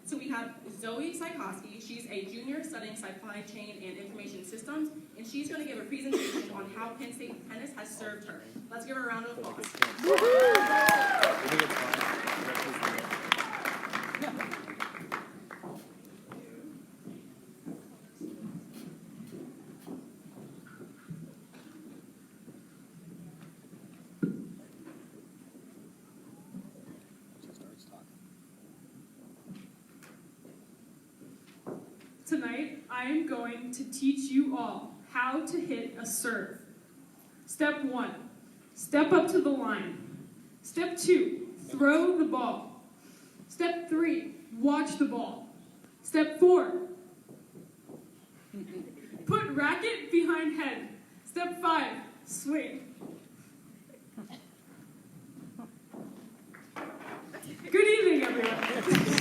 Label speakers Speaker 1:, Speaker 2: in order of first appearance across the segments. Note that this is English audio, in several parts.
Speaker 1: So we have Zoe Sikoski. She's a junior studying supply chain and information systems, and she's going to give a presentation on how Penn State tennis has served her. Let's give her a round of applause.
Speaker 2: Tonight, I am going to teach you all how to hit a serve. Step 1, step up to the line. Step 2, throw the ball. Step 3, watch the ball. Step 4, put racket behind head. Step 5, swing. Good evening, everyone.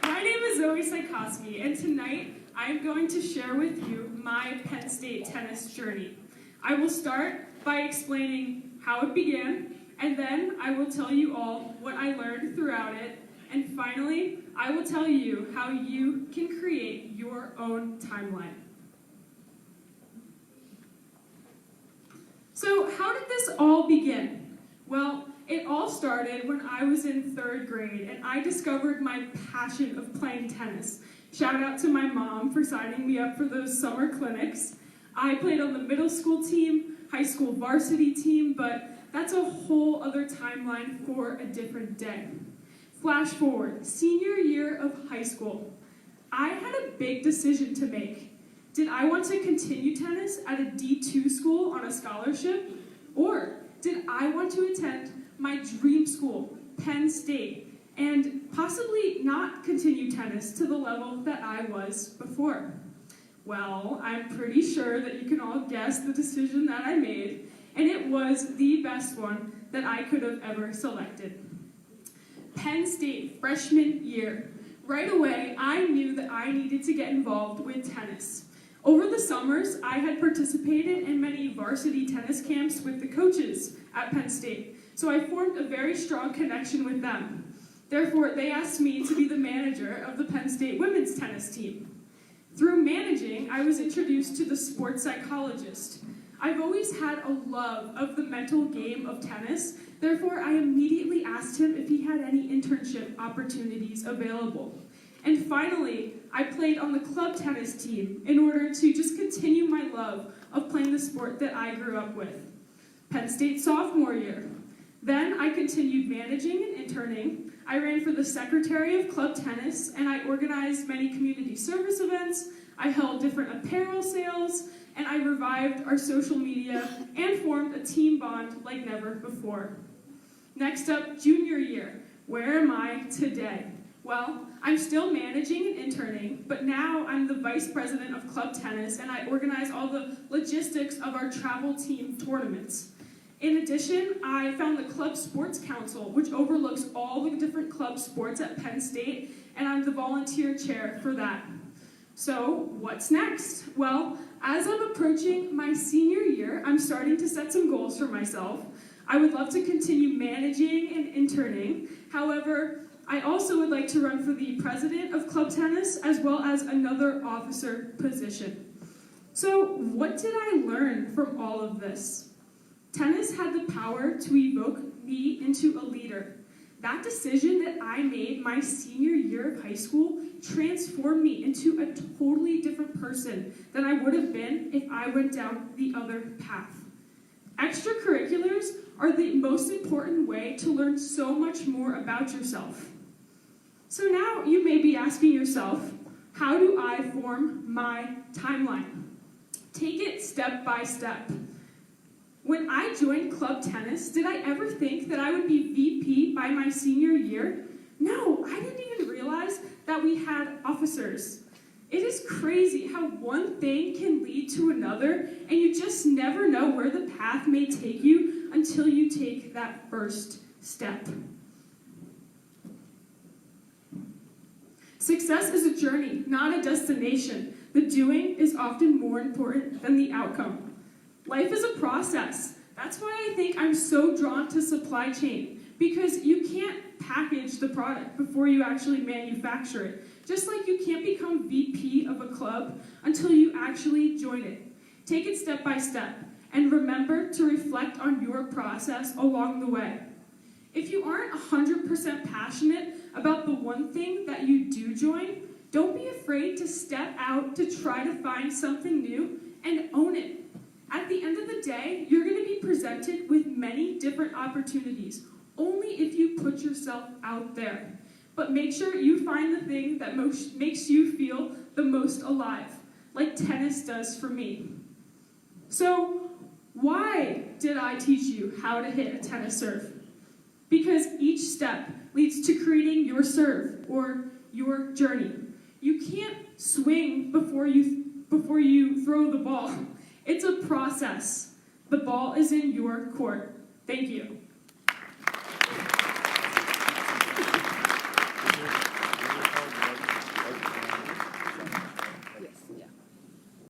Speaker 2: My name is Zoe Sikoski, and tonight I am going to share with you my Penn State tennis journey. I will start by explaining how it began, and then I will tell you all what I learned throughout it, and finally, I will tell you how you can create your own timeline. So, how did this all begin? Well, it all started when I was in 3rd grade and I discovered my passion of playing tennis. Shout out to my mom for signing me up for those summer clinics. I played on the middle school team, high school varsity team, but that's a whole other timeline for a different day. Flash forward, senior year of high school. I had a big decision to make. Did I want to continue tennis at a D2 school on a scholarship? Or did I want to attend my dream school, Penn State, and possibly not continue tennis to the level that I was before? Well, I'm pretty sure that you can all guess the decision that I made, and it was the best one that I could have ever selected. Penn State freshman year. Right away, I knew that I needed to get involved with tennis. Over the summers, I had participated in many varsity tennis camps with the coaches at Penn State, so I formed a very strong connection with them. Therefore, they asked me to be the manager of the Penn State women's tennis team. Through managing, I was introduced to the sports psychologist. I've always had a love of the mental game of tennis, therefore I immediately asked him if he had any internship opportunities available. And finally, I played on the club tennis team in order to just continue my love of playing the sport that I grew up with. Penn State sophomore year. Then I continued managing and interning. I ran for the secretary of club tennis, and I organized many community service events. I held different apparel sales, and I revived our social media and formed a team bond like never before. Next up, junior year. Where am I today? Well, I'm still managing and interning, but now I'm the vice president of club tennis, and I organize all the logistics of our travel team tournaments. In addition, I found the Club Sports Council, which overlooks all the different club sports at Penn State, and I'm the volunteer chair for that. So, what's next? Well, as I'm approaching my senior year, I'm starting to set some goals for myself. I would love to continue managing and interning. However, I also would like to run for the president of club tennis as well as another officer position. So, what did I learn from all of this? Tennis had the power to evoke me into a leader. That decision that I made my senior year of high school transformed me into a totally different person than I would have been if I went down the other path. Extracurriculars are the most important way to learn so much more about yourself. So now you may be asking yourself, how do I form my timeline? Take it step by step. When I joined club tennis, did I ever think that I would be VP by my senior year? No, I didn't even realize that we had officers. It is crazy how one thing can lead to another, and you just never know where the path may take you until you take that first step. Success is a journey, not a destination. The doing is often more important than the outcome. Life is a process. That's why I think I'm so drawn to supply chain, because you can't package the product before you actually manufacture it. Just like you can't become VP of a club until you actually join it. Take it step by step, and remember to reflect on your process along the way. If you aren't 100% passionate about the one thing that you do join, don't be afraid to step out to try to find something new and own it. At the end of the day, you're going to be presented with many different opportunities, only if you put yourself out there. But make sure you find the thing that makes you feel the most alive, like tennis does for me. So, why did I teach you how to hit a tennis serve? Because each step leads to creating your serve, or your journey. You can't swing before you throw the ball. It's a process. The ball is in your court. Thank you.